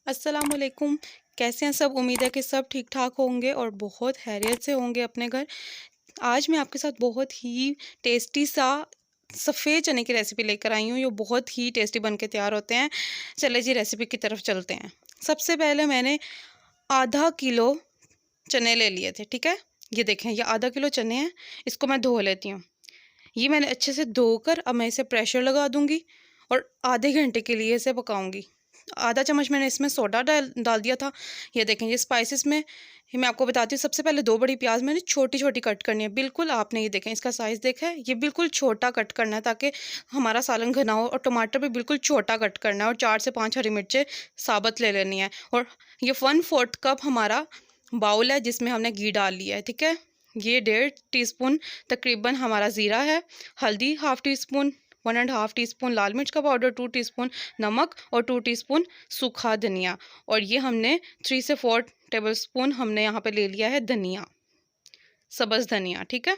अस्सलाम वालेकुम। कैसे हैं सब? उम्मीद है कि सब ठीक ठाक होंगे और बहुत खैरियत से होंगे अपने घर। आज मैं आपके साथ बहुत ही टेस्टी सा सफ़ेद चने की रेसिपी लेकर आई हूँ। ये बहुत ही टेस्टी बन के तैयार होते हैं। चले जी रेसिपी की तरफ चलते हैं। सबसे पहले मैंने आधा किलो चने ले लिए थे, ठीक है। ये देखें, ये आधा किलो चने हैं। इसको मैं धो लेती हूँ। ये मैंने अच्छे से धोकर अब मैं इसे प्रेशर लगा दूंगी और आधे घंटे के लिए इसे पकाऊंगी। आधा चम्मच मैंने इसमें सोडा डाल डाल दिया था। ये देखें, ये स्पाइसेस में ये मैं आपको बताती हूँ। सबसे पहले 2 बड़ी प्याज मैंने छोटी छोटी कट करनी है। बिल्कुल आपने ये देखें, इसका साइज़ देखा है, ये बिल्कुल छोटा कट करना है ताकि हमारा सालन घना हो। और टमाटर भी बिल्कुल छोटा कट करना है। और 4 से 5 हरी मिर्चें साबुत ले लेनी है। और ये 1/4 कप हमारा बाउल है जिसमें हमने घी डाल लिया है, ठीक है। ये 1.5 टीस्पून तकरीबन हमारा ज़ीरा है। हल्दी हाफ़ टी स्पून, 1.5 टीस्पून लाल मिर्च का पाउडर, 2 टीस्पून नमक और 2 टीस्पून सूखा धनिया। और ये हमने 3 से 4 टेबलस्पून हमने यहाँ पे ले लिया है धनिया, सब्ज़ धनिया, ठीक है।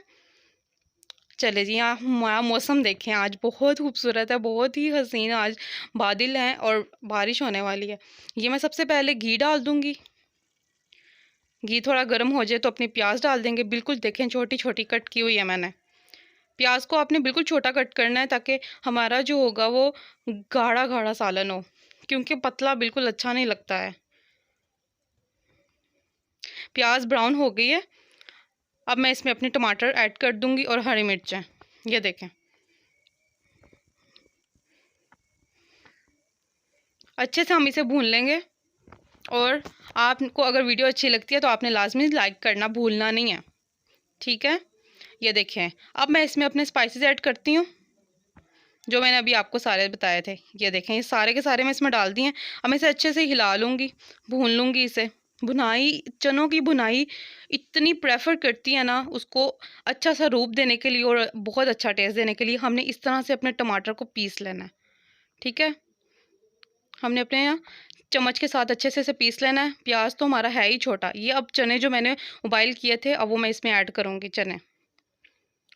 चले जी, यहाँ हमारा मौसम देखें, आज बहुत खूबसूरत है, बहुत ही हसीन। आज बादल हैं और बारिश होने वाली है। ये मैं सबसे पहले घी डाल दूँगी। घी थोड़ा गर्म हो जाए तो अपनी प्याज डाल देंगे। बिल्कुल देखें, छोटी छोटी कट की हुई है मैंने। प्याज को आपने बिल्कुल छोटा कट करना है ताकि हमारा जो होगा वो गाढ़ा गाढ़ा सालन हो, क्योंकि पतला बिल्कुल अच्छा नहीं लगता है। प्याज ब्राउन हो गई है। अब मैं इसमें अपने टमाटर ऐड कर दूंगी और हरी मिर्चें। ये देखें, अच्छे से हम इसे भून लेंगे। और आपको अगर वीडियो अच्छी लगती है तो आपने लाजमी लाइक करना भूलना नहीं है, ठीक है। ये देखें, अब मैं इसमें अपने स्पाइसेस ऐड करती हूँ जो मैंने अभी आपको सारे बताए थे। ये देखें, ये सारे के सारे मैं इसमें डाल दिए हैं। अब मैं इसे अच्छे से हिला लूँगी, भून लूँगी इसे। भुनाई, चनों की भुनाई इतनी प्रेफर करती है ना, उसको अच्छा सा रूप देने के लिए और बहुत अच्छा टेस्ट देने के लिए हमने इस तरह से अपने टमाटर को पीस लेना है, ठीक है। हमने अपने यहाँ चम्मच के साथ अच्छे से इसे पीस लेना है। प्याज तो हमारा है ही छोटा। ये अब चने जो मैंने उबाइल किए थे, अब वो मैं इसमें ऐड करूँगी।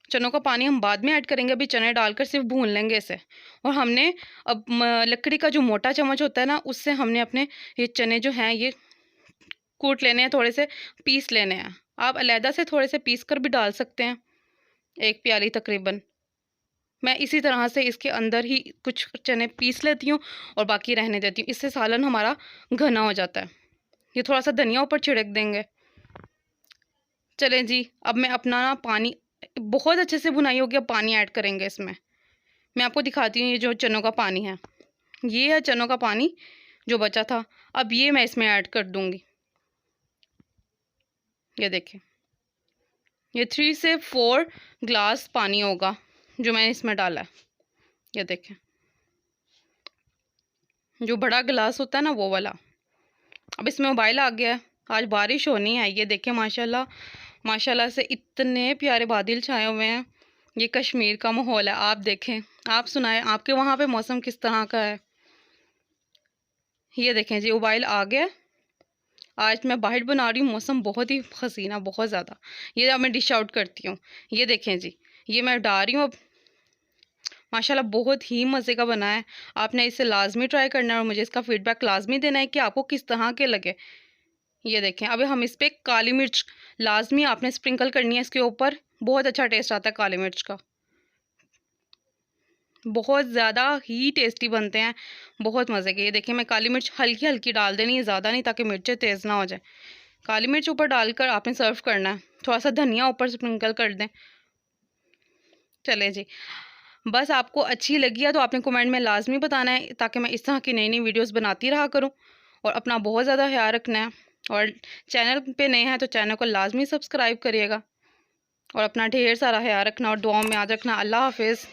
चनों का पानी हम बाद में ऐड करेंगे, अभी चने डालकर सिर्फ भून लेंगे इसे। और हमने अब लकड़ी का जो मोटा चम्मच होता है ना, उससे हमने अपने ये चने जो हैं ये कूट लेने हैं, थोड़े से पीस लेने हैं। आप अलहदा से थोड़े से पीस कर भी डाल सकते हैं, 1 प्याली तकरीबन। मैं इसी तरह से इसके अंदर ही कुछ चने पीस लेती हूँ और बाकी रहने देती हूँ। इससे सालन हमारा घना हो जाता है। ये थोड़ा सा धनिया ऊपर छिड़क देंगे। चलें जी, अब मैं अपना ना पानी, बहुत अच्छे से भुनाई हो गया, पानी ऐड करेंगे इसमें। मैं आपको दिखाती हूँ ये जो चनों का पानी है, ये है चनों का पानी जो बचा था। अब ये मैं इसमें ऐड कर दूँगी। ये देखें, ये 3 से 4 ग्लास पानी होगा जो मैंने इसमें डाला है। ये देखें, जो बड़ा गिलास होता है ना, वो वाला। अब इसमें उबाइल आ गया है। आज बारिश होनी है। ये देखें, माशाल्लाह माशाल्लाह से इतने प्यारे बादल छाए हुए हैं। ये कश्मीर का माहौल है। आप देखें, आप सुनाएं, आपके वहाँ पे मौसम किस तरह का है। ये देखें जी, उबाइल आ गया। आज मैं बाहर बना रही हूँ, मौसम बहुत ही हसीना, बहुत ज़्यादा। ये अब मैं डिश आउट करती हूँ। ये देखें जी, ये मैं डाल रही हूँ अब। माशाल्लाह बहुत ही मज़े का बना है। आपने इसे लाजमी ट्राई करना है और मुझे इसका फीडबैक लाजमी देना है कि आपको किस तरह के लगे। ये देखें, अब हम इस पर काली मिर्च लाजमी आपने स्प्रिंकल करनी है इसके ऊपर। बहुत अच्छा टेस्ट आता है काली मिर्च का, बहुत ज़्यादा ही टेस्टी बनते हैं, बहुत मज़े के। ये देखिए, मैं काली मिर्च हल्की हल्की डाल देनी है, ज़्यादा नहीं, ताकि मिर्चें तेज़ ना हो जाए। काली मिर्च ऊपर डालकर आपने सर्व करना है। थोड़ा सा धनिया ऊपर स्प्रिंकल कर दें। चले जी, बस आपको अच्छी लगी है तो आपने कमेंट में लाजमी बताना है, ताकि मैं इस तरह की नई नई वीडियोस बनाती रहा करूं। और अपना बहुत ज़्यादा ख्याल रखना है। और चैनल पे नए हैं तो चैनल को लाजमी सब्सक्राइब करिएगा। और अपना ढेर सारा ख्याल रखना और दुआओं में याद रखना। अल्लाह हाफिज़।